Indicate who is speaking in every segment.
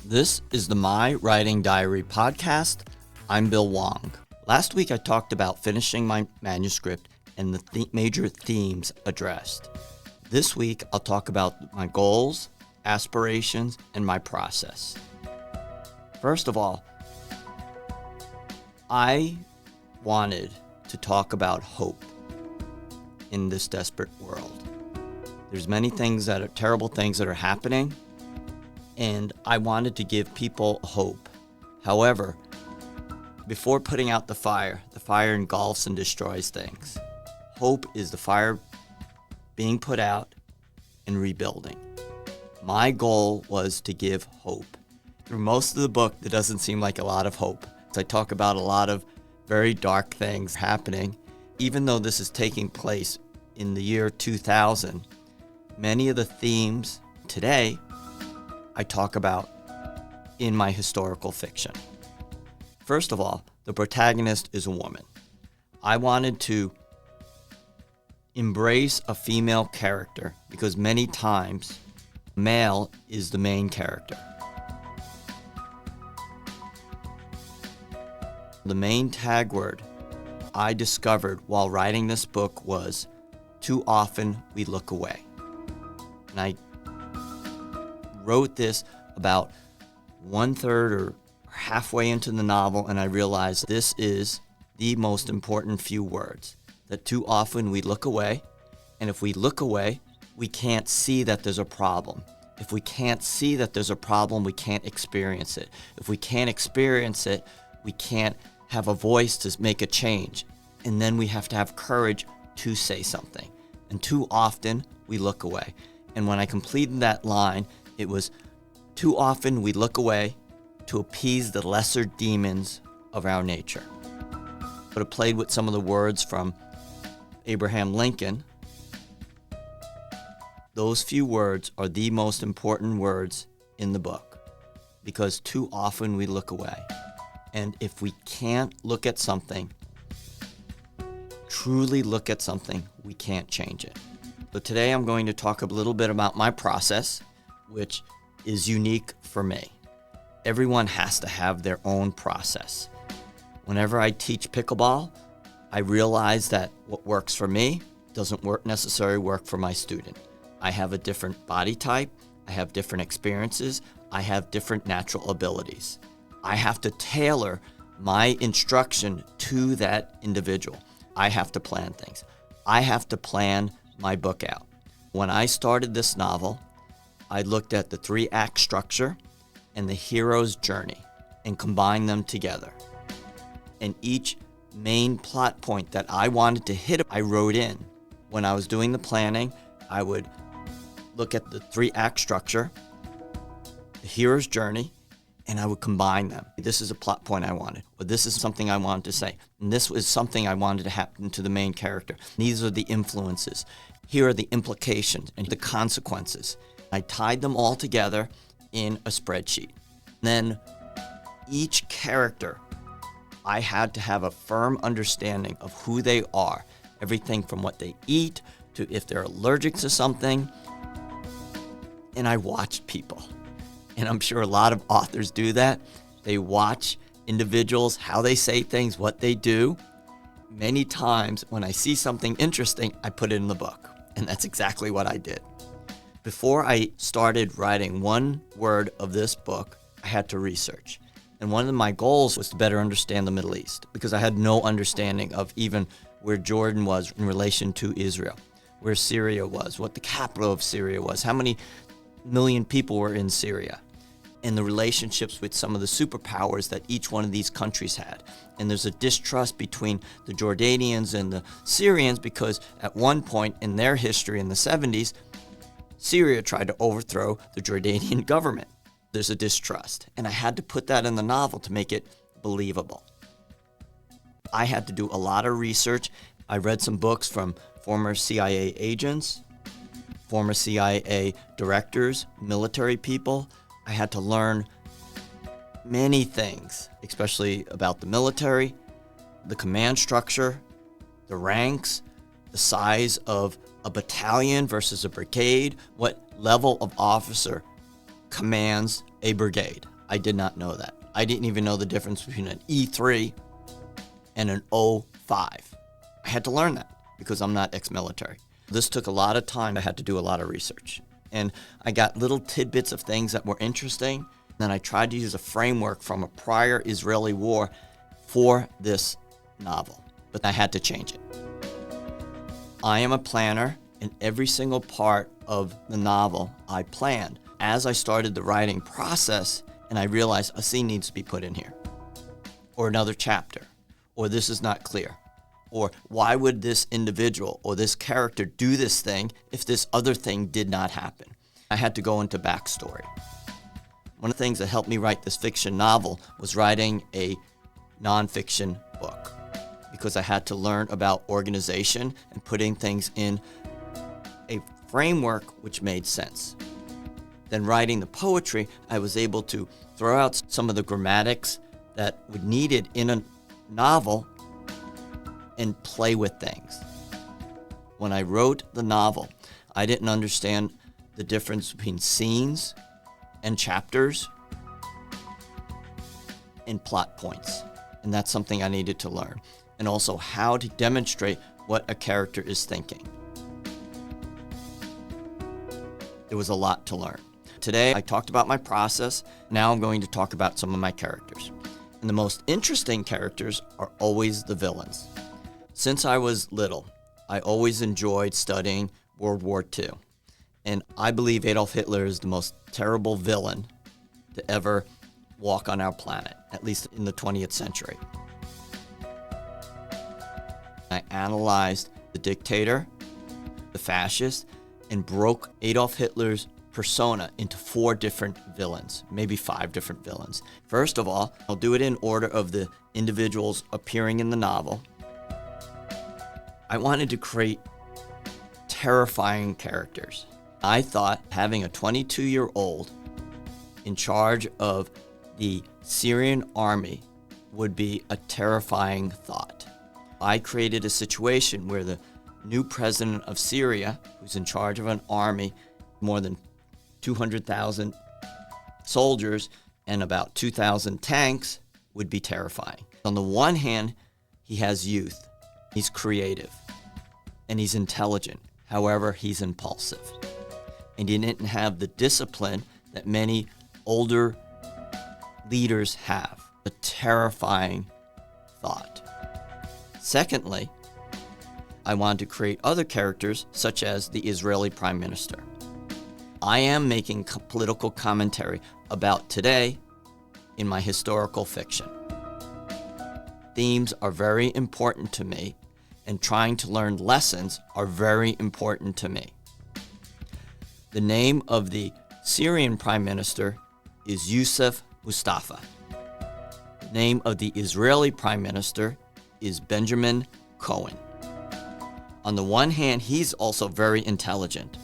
Speaker 1: This is the My Writing Diary podcast. I'm Bill Wong. Last week I talked about finishing my manuscript and the major themes addressed. This week I'll talk about my goals, aspirations, and my process. First of all, I wanted to talk about hope in this desperate world. There's many things that are terrible things that are happening, and I wanted to give people hope. However, before putting out the fire engulfs and destroys things. Hope is the fire being put out and rebuilding. My goal was to give hope. Through most of the book, there doesn't seem like a lot of hope. I talk about a lot of very dark things happening. Even though this is taking place in the year 2000, many of the themes today I talk about in my historical fiction. First of all, the protagonist is a woman. I wanted to embrace a female character because many times male is the main character. The main tag word I discovered while writing this book was, too often we look away. And I wrote this about 1/3 or halfway into the novel, and I realized this is the most important few words, that too often we look away, and if we look away, we can't see that there's a problem. If we can't see that there's a problem, we can't experience it. If we can't experience it, we can't have a voice to make a change, and then we have to have courage to say something. And too often we look away. And when I completed that line, it was, too often we look away to appease the lesser demons of our nature. But it played with some of the words from Abraham Lincoln. Those few words are the most important words in the book because too often we look away. And if we can't look at something, truly look at something, we can't change it. So today I'm going to talk a little bit about my process, which is unique for me. Everyone has to have their own process. Whenever I teach pickleball, I realize that what works for me doesn't necessarily work for my student. I have a different body type, I have different experiences, I have different natural abilities. I have to tailor my instruction to that individual. I have to plan things. I have to plan my book out. When I started this novel, I looked at the 3-act structure and the hero's journey and combined them together. And each main plot point that I wanted to hit, I wrote in. When I was doing the planning, I would look at the 3-act structure, the hero's journey, and I would combine them. This is a plot point I wanted, or this is something I wanted to say, and this was something I wanted to happen to the main character. These are the influences. Here are the implications and the consequences. I tied them all together in a spreadsheet. Then each character, I had to have a firm understanding of who they are. Everything from what they eat to if they're allergic to something. And I watched people. And I'm sure a lot of authors do that. They watch individuals, how they say things, what they do. Many times when I see something interesting, I put it in the book. And that's exactly what I did. Before I started writing one word of this book, I had to research. And one of my goals was to better understand the Middle East because I had no understanding of even where Jordan was in relation to Israel, where Syria was, what the capital of Syria was, how many million people were in Syria, and the relationships with some of the superpowers that each one of these countries had. And there's a distrust between the Jordanians and the Syrians because at one point in their history in the 70s, Syria tried to overthrow the Jordanian government. There's a distrust, and I had to put that in the novel to make it believable. I had to do a lot of research. I read some books from former CIA agents, former CIA directors, military people. I had to learn many things, especially about the military, the command structure, the ranks, the size of a battalion versus a brigade, what level of officer commands a brigade. I did not know that. I didn't even know the difference between an E3 and an O5. I had to learn that because I'm not ex-military. This took a lot of time. I had to do a lot of research. And I got little tidbits of things that were interesting. Then I tried to use a framework from a prior Israeli war for this novel, but I had to change it. I am a planner, and every single part of the novel I planned. As I started the writing process, and I realized a scene needs to be put in here, or another chapter, or this is not clear, or why would this individual or this character do this thing if this other thing did not happen? I had to go into backstory. One of the things that helped me write this fiction novel was writing a nonfiction book, because I had to learn about organization and putting things in a framework which made sense. Then writing the poetry, I was able to throw out some of the grammatics that were needed in a novel and play with things. When I wrote the novel, I didn't understand the difference between scenes and chapters and plot points. And that's something I needed to learn. And also how to demonstrate what a character is thinking. There was a lot to learn. Today, I talked about my process. Now I'm going to talk about some of my characters. And the most interesting characters are always the villains. Since I was little, I always enjoyed studying World War II. And I believe Adolf Hitler is the most terrible villain to ever walk on our planet, at least in the 20th century. I analyzed the dictator, the fascist, and broke Adolf Hitler's persona into 4 different villains, maybe 5 different villains. First of all, I'll do it in order of the individuals appearing in the novel. I wanted to create terrifying characters. I thought having a 22-year-old in charge of the Syrian army would be a terrifying thought. I created a situation where the new president of Syria, who's in charge of an army, more than 200,000 soldiers and about 2,000 tanks, would be terrifying. On the one hand, he has youth, he's creative, and he's intelligent. However, he's impulsive. And he didn't have the discipline that many older leaders have. A terrifying thought. Secondly, I wanted to create other characters, such as the Israeli Prime Minister. I am making political commentary about today in my historical fiction. Themes are very important to me, and trying to learn lessons are very important to me. The name of the Syrian Prime Minister is Yusuf Mustafa. The name of the Israeli Prime Minister is Benjamin Cohen. On the one hand, he's also very intelligent.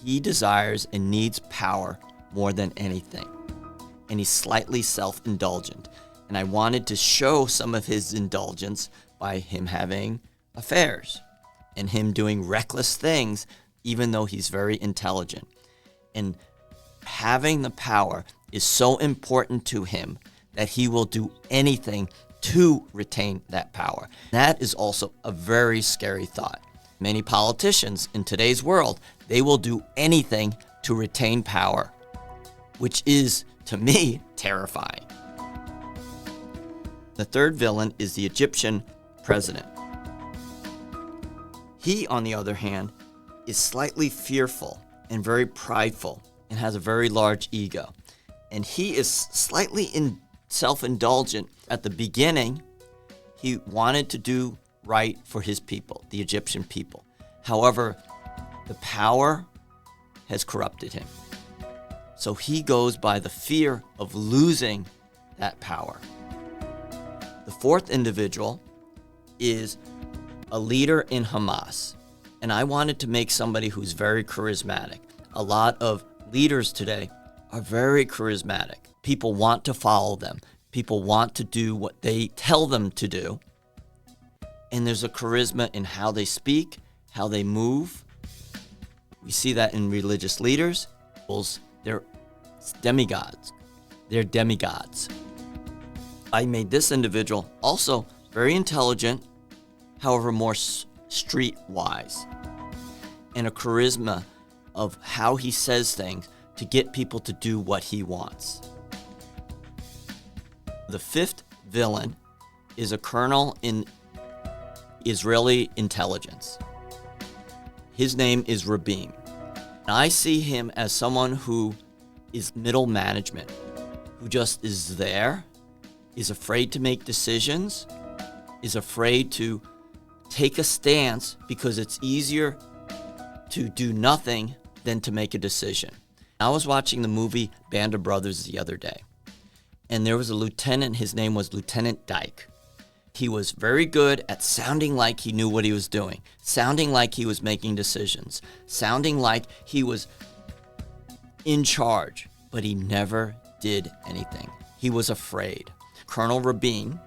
Speaker 1: He desires and needs power more than anything. And he's slightly self-indulgent. And I wanted to show some of his indulgence by him having affairs and him doing reckless things, even though he's very intelligent. And having the power is so important to him that he will do anything to retain that power. That is also a very scary thought. Many politicians in today's world, they will do anything to retain power, which is, to me, terrifying. The third villain is the Egyptian president. He, on the other hand, is slightly fearful and very prideful and has a very large ego. And he is slightly self-indulgent. At the beginning, he wanted to do right for his people, the Egyptian people. However, the power has corrupted him. So he goes by the fear of losing that power. The fourth individual is a leader in Hamas. And I wanted to make somebody who's very charismatic. A lot of leaders today are very charismatic. People want to follow them. People want to do what they tell them to do. And there's a charisma in how they speak, how they move. We see that in religious leaders. They're demigods. They're demigods. I made this individual also very intelligent, however more streetwise, and a charisma of how he says things to get people to do what he wants. The fifth villain is a colonel in Israeli intelligence. His name is Rabin. I see him as someone who is middle management, who just is there, is afraid to make decisions, is afraid to take a stance because it's easier to do nothing than to make a decision. I was watching the movie Band of Brothers the other day, and there was a lieutenant. His name was Lieutenant Dyke. He was very good at sounding like he knew what he was doing, sounding like he was making decisions, sounding like he was in charge, but he never did anything. He was afraid. Colonel Rabin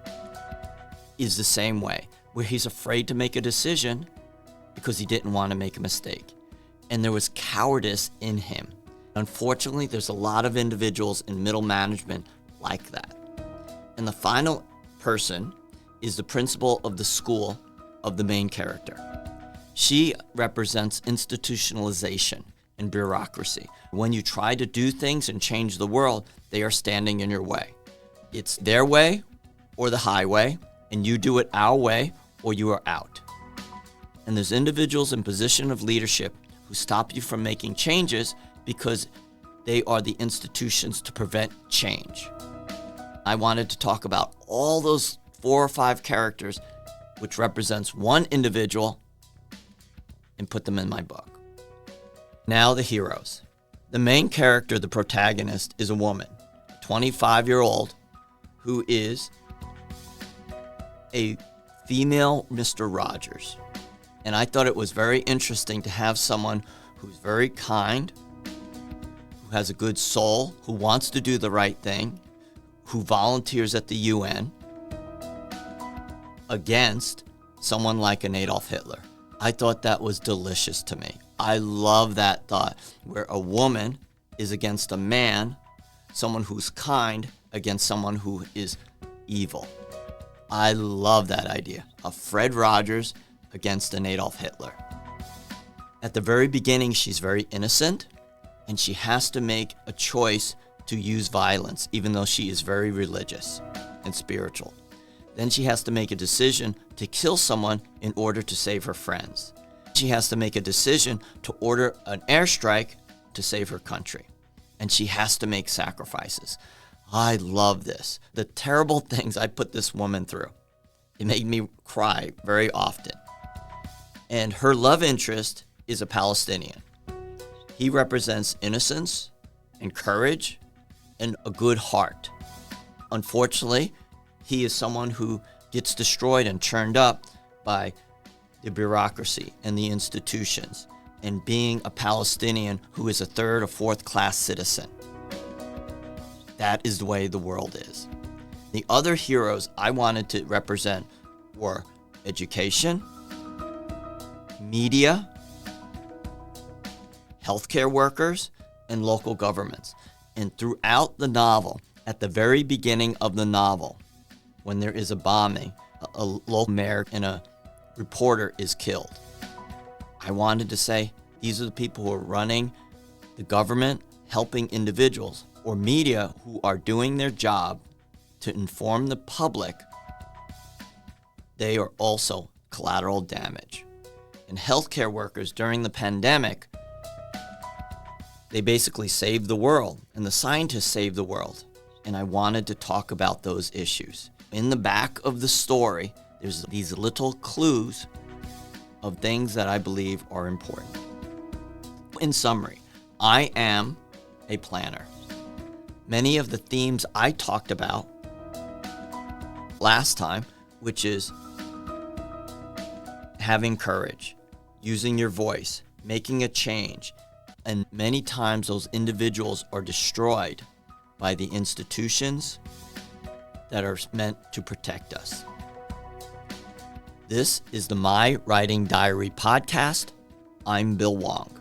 Speaker 1: is the same way, where he's afraid to make a decision because he didn't want to make a mistake. And there was cowardice in him. Unfortunately, there's a lot of individuals in middle management like that. And the final person is the principal of the school of the main character. She represents institutionalization and bureaucracy. When you try to do things and change the world, they are standing in your way. It's their way or the highway, and you do it our way or you are out. And there's individuals in position of leadership who stop you from making changes because they are the institutions to prevent change. I wanted to talk about all those 4 or 5 characters, which represents one individual, and put them in my book. Now the heroes. The main character, the protagonist, is a woman, a 25-year-old, who is a female Mr. Rogers. And I thought it was very interesting to have someone who's very kind, who has a good soul, who wants to do the right thing, who volunteers at the UN against someone like an Adolf Hitler. I thought that was delicious to me. I love that thought, where a woman is against a man, someone who's kind against someone who is evil. I love that idea. A Fred Rogers against an Adolf Hitler. At the very beginning, she's very innocent, and she has to make a choice to use violence, even though she is very religious and spiritual. Then she has to make a decision to kill someone in order to save her friends. She has to make a decision to order an airstrike to save her country. And she has to make sacrifices. I love this. The terrible things I put this woman through. It made me cry very often. And her love interest is a Palestinian. He represents innocence and courage and a good heart. Unfortunately, he is someone who gets destroyed and churned up by the bureaucracy and the institutions, and being a Palestinian who is a 3rd or 4th class citizen. That is the way the world is. The other heroes I wanted to represent were education, media, healthcare workers, and local governments. And throughout the novel, at the very beginning of the novel, when there is a bombing, a local mayor and a reporter is killed. I wanted to say, these are the people who are running the government, helping individuals, or media who are doing their job to inform the public. They are also collateral damage. And healthcare workers during the pandemic, they basically saved the world, and the scientists saved the world. And I wanted to talk about those issues. In the back of the story, there's these little clues of things that I believe are important. In summary, I am a planner. Many of the themes I talked about last time, which is having courage, using your voice, making a change, and many times those individuals are destroyed by the institutions that are meant to protect us. This is the My Writing Diary podcast. I'm Bill Wong.